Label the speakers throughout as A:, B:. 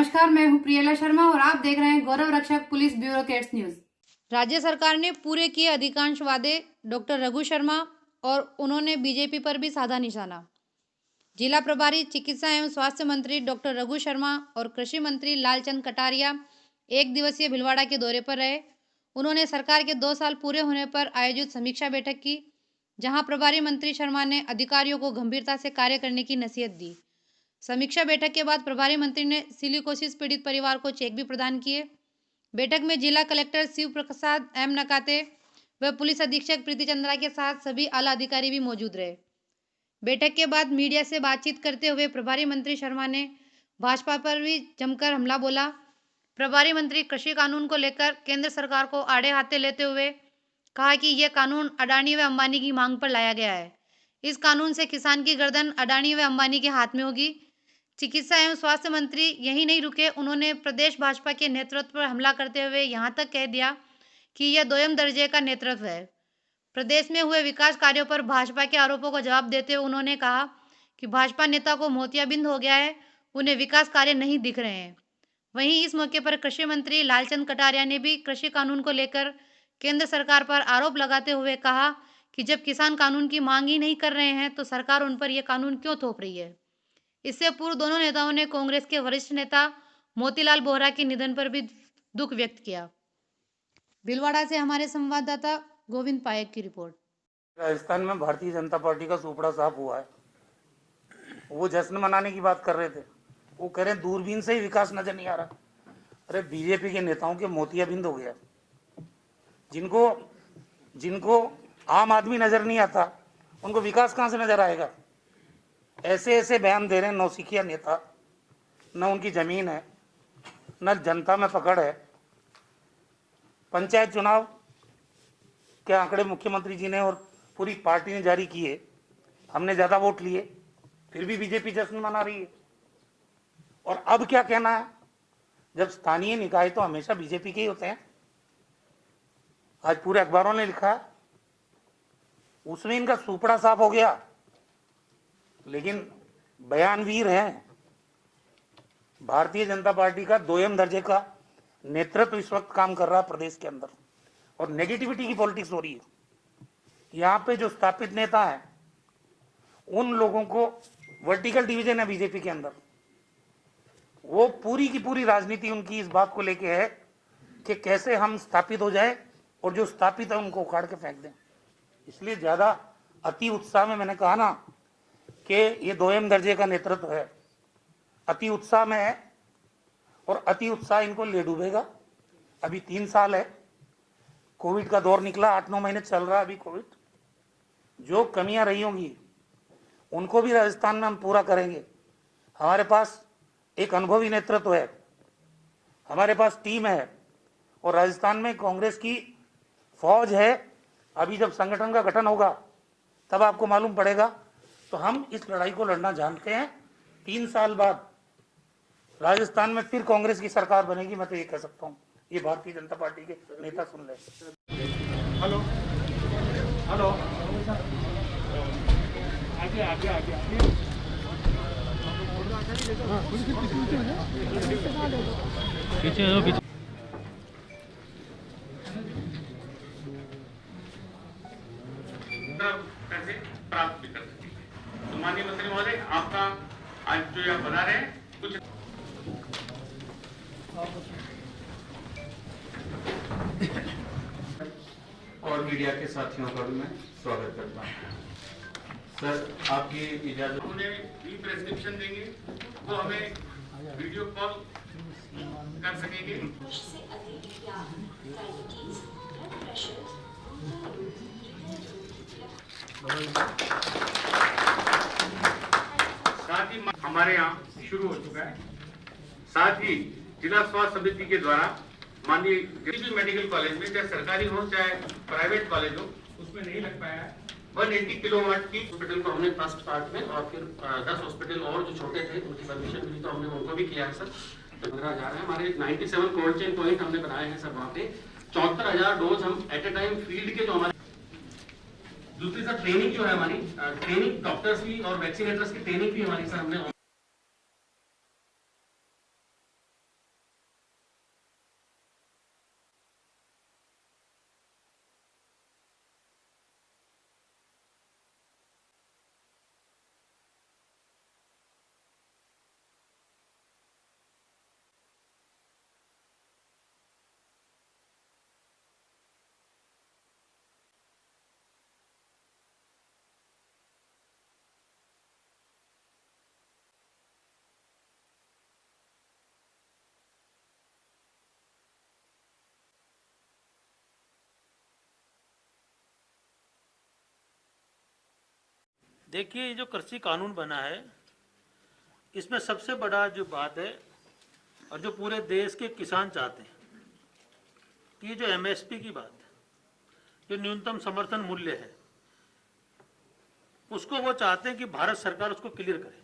A: नमस्कार, मैं हूं प्रियला शर्मा और आप देख रहे हैं गौरव रक्षक पुलिस ब्यूरो केट्स न्यूज।
B: राज्य सरकार ने पूरे किए अधिकांश वादे, डॉक्टर रघु शर्मा और उन्होंने बीजेपी पर भी साधा निशाना। जिला प्रभारी चिकित्सा एवं स्वास्थ्य मंत्री डॉक्टर रघु शर्मा और कृषि मंत्री लालचंद कटारिया एक दिवसीय भिलवाड़ा के दौरे पर रहे। उन्होंने सरकार के 2 साल पूरे होने पर आयोजित समीक्षा बैठक की, जहां प्रभारी मंत्री शर्मा ने अधिकारियों को गंभीरता से कार्य करने की नसीहत दी। समीक्षा बैठक के बाद प्रभारी मंत्री ने सिलिकोसिस पीड़ित परिवार को चेक भी प्रदान किए। बैठक में जिला कलेक्टर शिव प्रसाद एम नकाते व पुलिस अधीक्षक प्रीति चंद्रा के साथ सभी आला अधिकारी भी मौजूद रहे। बैठक के बाद मीडिया से बातचीत करते हुए प्रभारी मंत्री शर्मा ने भाजपा पर भी जमकर हमला बोला। प्रभारी मंत्री कृषि कानून को लेकर केंद्र सरकार को आड़े हाथे लेते हुए कहा कि यह कानून अडानी व अंबानी की मांग पर लाया गया है। इस कानून से किसान की गर्दन अडानी व अंबानी के हाथ में होगी। चिकित्सा एवं स्वास्थ्य मंत्री यही नहीं रुके, उन्होंने प्रदेश भाजपा के नेतृत्व पर हमला करते हुए यहां तक कह दिया कि यह दोयम दर्जे का नेतृत्व है। प्रदेश में हुए विकास कार्यों पर भाजपा के आरोपों का जवाब देते हुए उन्होंने कहा कि भाजपा नेता को मोतियाबिंद हो गया है, उन्हें विकास कार्य नहीं दिख रहे हैं। वहीं इस मौके पर कृषि मंत्री लालचंद कटारिया ने भी कृषि कानून को लेकर केंद्र सरकार पर आरोप लगाते हुए कहा कि जब किसान कानून की मांग ही नहीं कर रहे हैं तो सरकार उन पर यह कानून क्यों थोप रही है। इससे पूर्व दोनों नेताओं ने कांग्रेस के वरिष्ठ नेता मोतीलाल बोहरा के निधन पर भी दुख व्यक्त किया। भीलवाड़ा से हमारे संवाददाता गोविंद पायक की रिपोर्ट।
C: राजस्थान में भारतीय जनता पार्टी का सुपड़ा साफ हुआ है। वो जश्न मनाने की बात कर रहे थे, वो कह रहे हैं दूरबीन से ही विकास नजर नहीं आ रहा। अरे बीजेपी के नेताओं के मोतियाबिंद हो गया। जिनको आम आदमी नजर नहीं आता उनको विकास कहां से नजर आएगा। ऐसे ऐसे बयान दे रहे हैं नौसिखिया नेता, न उनकी जमीन है न जनता में पकड़ है। पंचायत चुनाव के आंकड़े मुख्यमंत्री जी ने और पूरी पार्टी ने जारी किए, हमने ज्यादा वोट लिए, फिर भी बीजेपी जश्न मना रही है। और अब क्या कहना है, जब स्थानीय निकाय तो हमेशा बीजेपी के ही होते हैं। आज पूरे अखबारों ने लिखा है, उसमें इनका सुपड़ा साफ हो गया। लेकिन बयानवीर हैं, भारतीय जनता पार्टी का दोयम दर्जे का नेतृत्व इस वक्त काम कर रहा है प्रदेश के अंदर, और नेगेटिविटी की पॉलिटिक्स हो रही है। यहाँ पे जो स्थापित नेता हैं उन लोगों को वर्टिकल डिवीजन है बीजेपी के अंदर। वो पूरी की पूरी राजनीति उनकी इस बात को लेके है कि कैसे हम स्थापित हो जाए और जो स्थापित है उनको उखाड़ के फेंक दें। इसलिए ज्यादा अति उत्साह में, मैंने कहा ना कि ये दोयम दर्जे का नेतृत्व है, अति उत्साह में है और अति उत्साह इनको ले डूबेगा। अभी 3 साल है, कोविड का दौर निकला, 8-9 महीने चल रहा है अभी कोविड। जो कमियां रही होंगी उनको भी राजस्थान में हम पूरा करेंगे। हमारे पास एक अनुभवी नेतृत्व है, हमारे पास टीम है और राजस्थान में कांग्रेस की फौज है। अभी जब संगठन का गठन होगा तब आपको मालूम पड़ेगा। तो हम इस लड़ाई को लड़ना जानते हैं। 3 साल बाद राजस्थान में फिर कांग्रेस की सरकार बनेगी, मैं तो ये कह सकता हूँ। ये भारतीय जनता पार्टी के नेता सुन ले।
D: हेलो हेलो, आगे आगे आगे पीछे हो, पीछे
E: पैसे प्राप्त भी कर सके। तो माननीय मंत्री महोदय, आपका आज जो यह बना रहे हैं कुछ
F: और मीडिया के साथियों का भी मैं स्वागत करता हूँ। सर, आपकी इजाजत,
E: उन्हें भी प्रेस्क्रिप्शन देंगे, वो हमें वीडियो कॉल कर सकेंगे। साथ ही हमारे यहाँ शुरू हो चुका है। साथ ही जिला स्वास्थ्य समिति के द्वारा माननीय किसी भी मेडिकल कॉलेज में, चाहे सरकारी हो चाहे प्राइवेट कॉलेज हो, उसमें नहीं लग पाया है। 180 किलोवाट की हॉस्पिटल को हमने फर्स्ट पार्ट में, और फिर 10 हॉस्पिटल और जो छोटे थे उनकी परमिशन मिली तो हमने उनको भी किया है सर। 15,000 है हमारे 97 कोल्ड चेन पॉइंट हमने बनाए हैं सर। वहाँ पे 74,000 डोज हम एट ए टाइम फील्ड के जो हमारे। दूसरी सर ट्रेनिंग जो है हमारी, ट्रेनिंग डॉक्टर्स की और वैक्सीनेटर्स की ट्रेनिंग भी हमारी सर हमने
D: देखिए, ये जो कृषि कानून बना है, इसमें सबसे बड़ा जो बात है और जो पूरे देश के किसान चाहते हैं कि ये जो एमएसपी की बात है, जो न्यूनतम समर्थन मूल्य है, उसको वो चाहते हैं कि भारत सरकार उसको क्लियर करे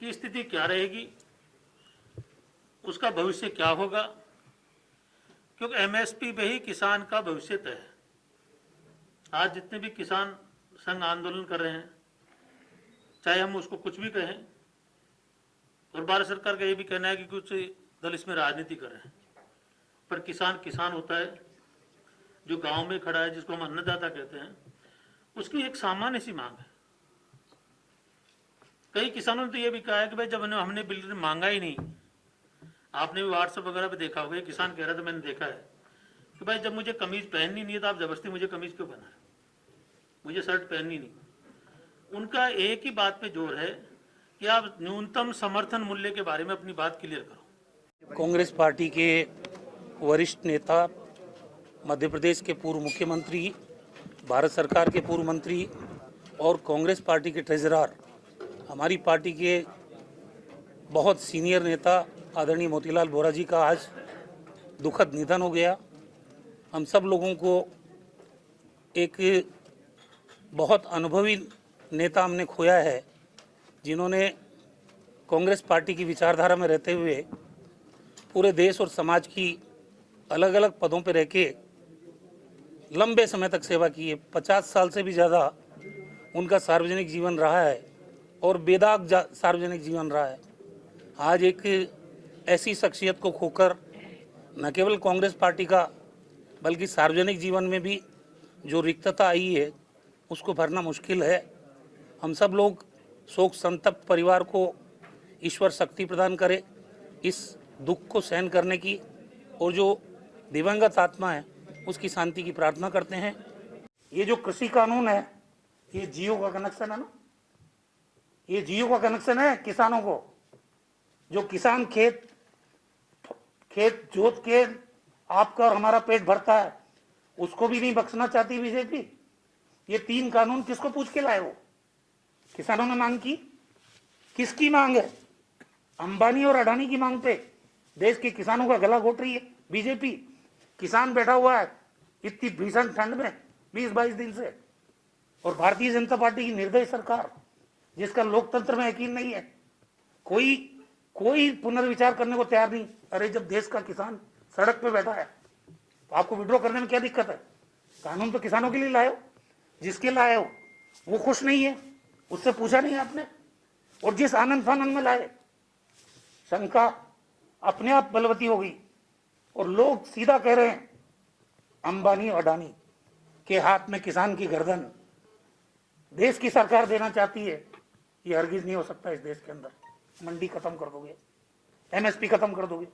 D: कि स्थिति क्या रहेगी, उसका भविष्य क्या होगा, क्योंकि एमएसपी पे ही किसान का भविष्य तय है। आज जितने भी किसान संघ आंदोलन कर रहे हैं, चाहे हम उसको कुछ भी कहें, और भारत सरकार का ये भी कहना है कि कुछ दल इसमें राजनीति कर रहे हैं, पर किसान किसान होता है, जो गांव में खड़ा है, जिसको हम अन्नदाता कहते हैं, उसकी एक सामान्य सी मांग है। कई किसानों ने तो ये भी कहा है कि भाई जब हमने बिल मांगा ही नहीं, आपने भी व्हाट्सएप वगैरह पे देखा होगा, किसान कह रहा था, मैंने देखा है कि भाई जब मुझे कमीज पहननी नहीं है तो आप जबरदस्ती मुझे कमीज क्यों पहना है, मुझे शर्ट पहननी नहीं। उनका एक ही बात पे जोर है कि आप न्यूनतम समर्थन मूल्य के बारे में अपनी बात क्लियर करो।
C: कांग्रेस पार्टी के वरिष्ठ नेता, मध्य प्रदेश के पूर्व मुख्यमंत्री, भारत सरकार के पूर्व मंत्री और कांग्रेस पार्टी के ट्रेजरर, हमारी पार्टी के बहुत सीनियर नेता आदरणीय मोतीलाल वोरा जी का आज दुखद निधन हो गया। हम सब लोगों को एक बहुत अनुभवी नेता हमने खोया है, जिन्होंने कांग्रेस पार्टी की विचारधारा में रहते हुए पूरे देश और समाज की अलग अलग पदों पर रह के लंबे समय तक सेवा की है। 50 साल से भी ज़्यादा उनका सार्वजनिक जीवन रहा है और बेदाग सार्वजनिक जीवन रहा है। आज एक ऐसी शख्सियत को खोकर न केवल कांग्रेस पार्टी का बल्कि सार्वजनिक जीवन में भी जो रिक्तता आई है उसको भरना मुश्किल है। हम सब लोग शोक संतप्त परिवार को ईश्वर शक्ति प्रदान करे इस दुख को सहन करने की, और जो दिवंगत आत्मा है उसकी शांति की प्रार्थना करते हैं। ये जो कृषि कानून है, ये जियो का कनेक्शन है ना, ये जियो का कनेक्शन है किसानों को। जो किसान खेत जोत के आपका और हमारा पेट भरता है, उसको भी नहीं बख्शना चाहती बीजेपी। ये 3 कानून किसको पूछ के लाए हो? किसानों ने मांग की, किसकी मांग है? अंबानी और अडानी की मांग पे देश के किसानों का गला घोट रही है बीजेपी। किसान बैठा हुआ है इतनी भीषण ठंड में 20-22 दिन से, और भारतीय जनता पार्टी की निर्दयी सरकार, जिसका लोकतंत्र में यकीन नहीं है, कोई पुनर्विचार करने को तैयार नहीं। अरे जब देश का किसान सड़क पे बैठा है तो आपको विड्रॉ करने में क्या दिक्कत है? कानून तो किसानों के लिए लाए हो, जिसके लाए हो वो खुश नहीं है, उससे पूछा नहीं आपने। और जिस आनंद फानंद में लाए, शंका अपने आप बलवती हो गई और लोग सीधा कह रहे हैं अंबानी और अडानी के हाथ में किसान की गर्दन देश की सरकार देना चाहती है। ये हरगिज नहीं हो सकता। इस देश के अंदर मंडी खत्म कर दोगे, एमएसपी खत्म कर दोगे।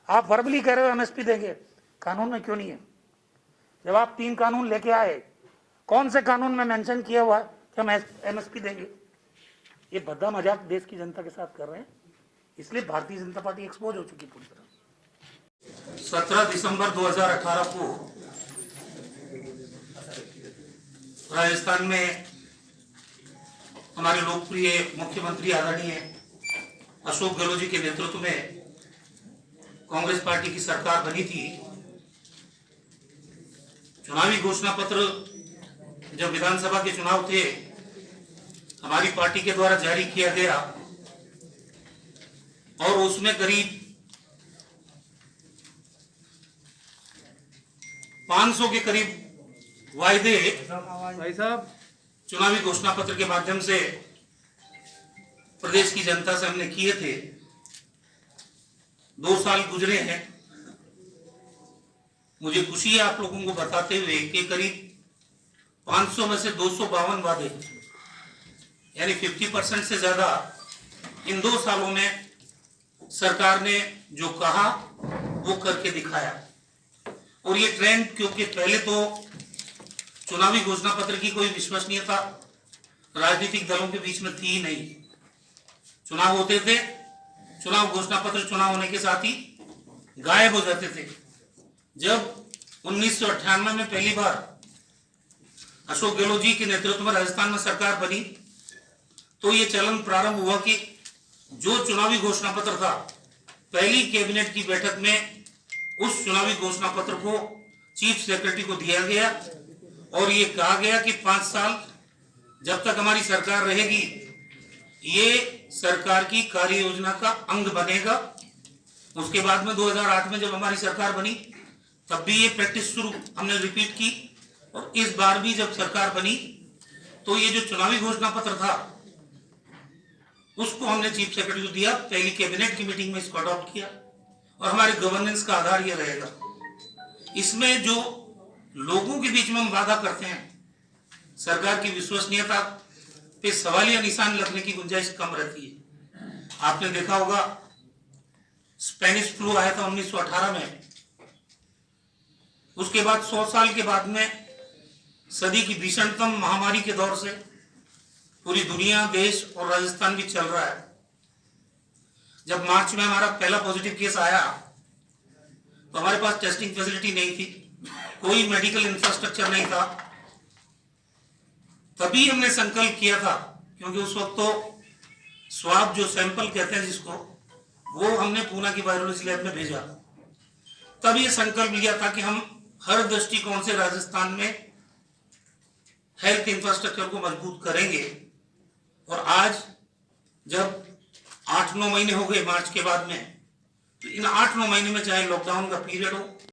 C: आप वर्बली कह रहे हो एमएसपी देंगे, कानून में क्यों नहीं है? जब आप 3 कानून लेके आए, कौन से कानून में मेंशन किया हुआ है कि हम एमएसपी देंगे? ये भद्दा मजाक देश की जनता के साथ कर रहे हैं, इसलिए भारतीय जनता पार्टी एक्सपोज हो चुकी पूरी तरह। 17 दिसंबर 2018 को राजस्थान में हमारे लोकप्रिय मुख्यमंत्री आदरणीय अशोक गहलोत जी के नेतृत्व में कांग्रेस पार्टी की सरकार बनी थी। चुनावी घोषणा पत्र जब विधानसभा के चुनाव थे, हमारी पार्टी के द्वारा जारी किया गया और उसमें करीब 500 के करीब वायदे चुनावी घोषणा पत्र के माध्यम से प्रदेश की जनता से हमने किए थे। 2 साल गुजरे हैं। मुझे खुशी है आप लोगों को बताते हुए कि करीब 500 में से 252 वादे, यानी 50% से ज्यादा इन 2 सालों में सरकार ने जो कहा वो करके दिखाया। और ये ट्रेंड, क्योंकि पहले तो चुनावी घोषणा पत्र की कोई विश्वसनीयता राजनीतिक दलों के बीच में थी ही नहीं। चुनाव होते थे, चुनाव घोषणा पत्र चुनाव होने के साथ ही गायब हो जाते थे। जब 1998 में पहली बार अशोक गहलोत जी के नेतृत्व में राजस्थान में सरकार बनी तो ये चलन प्रारंभ हुआ कि जो चुनावी घोषणा पत्र था, पहली कैबिनेट की बैठक में उस चुनावी घोषणा पत्र को चीफ सेक्रेटरी को दिया गया और ये कहा गया कि 5 साल जब तक हमारी सरकार रहेगी ये सरकार की कार्य योजना का अंग बनेगा। उसके बाद में 2008 में जब हमारी सरकार बनी तब भी ये प्रैक्टिस शुरू हमने रिपीट की और इस बार भी जब सरकार बनी तो ये जो चुनावी घोषणा पत्र था उसको हमने चीफ सेक्रेटरी को दिया, पहली कैबिनेट की मीटिंग में इसको अडॉप्ट किया और हमारे गवर्नेंस का आधार ये रहेगा। इसमें जो लोगों के बीच में हम वादा करते हैं, सरकार की विश्वसनीयता पे सवालिया निशान लगने की गुंजाइश कम रहती है। आपने देखा होगा स्पेनिश फ्लू आया था 1918 में, उसके बाद 100 साल के बाद में सदी की भीषणतम महामारी के दौर से पूरी दुनिया, देश और राजस्थान भी चल रहा है। जब मार्च में हमारा पहला पॉजिटिव केस आया तो हमारे पास टेस्टिंग फैसिलिटी नहीं थी, कोई मेडिकल इंफ्रास्ट्रक्चर नहीं था। तभी हमने संकल्प किया था, क्योंकि उस वक्त तो स्वाब जो सैंपल कहते हैं जिसको, वो हमने पूना की वायरोलॉजी लैब में भेजा। तब ये संकल्प लिया था कि हम हर दृष्टिकोण से राजस्थान में हेल्थ इंफ्रास्ट्रक्चर को मजबूत करेंगे। और आज जब 8-9 महीने हो गए मार्च के बाद में, तो इन 8-9 महीने में चाहे लॉकडाउन का पीरियड हो,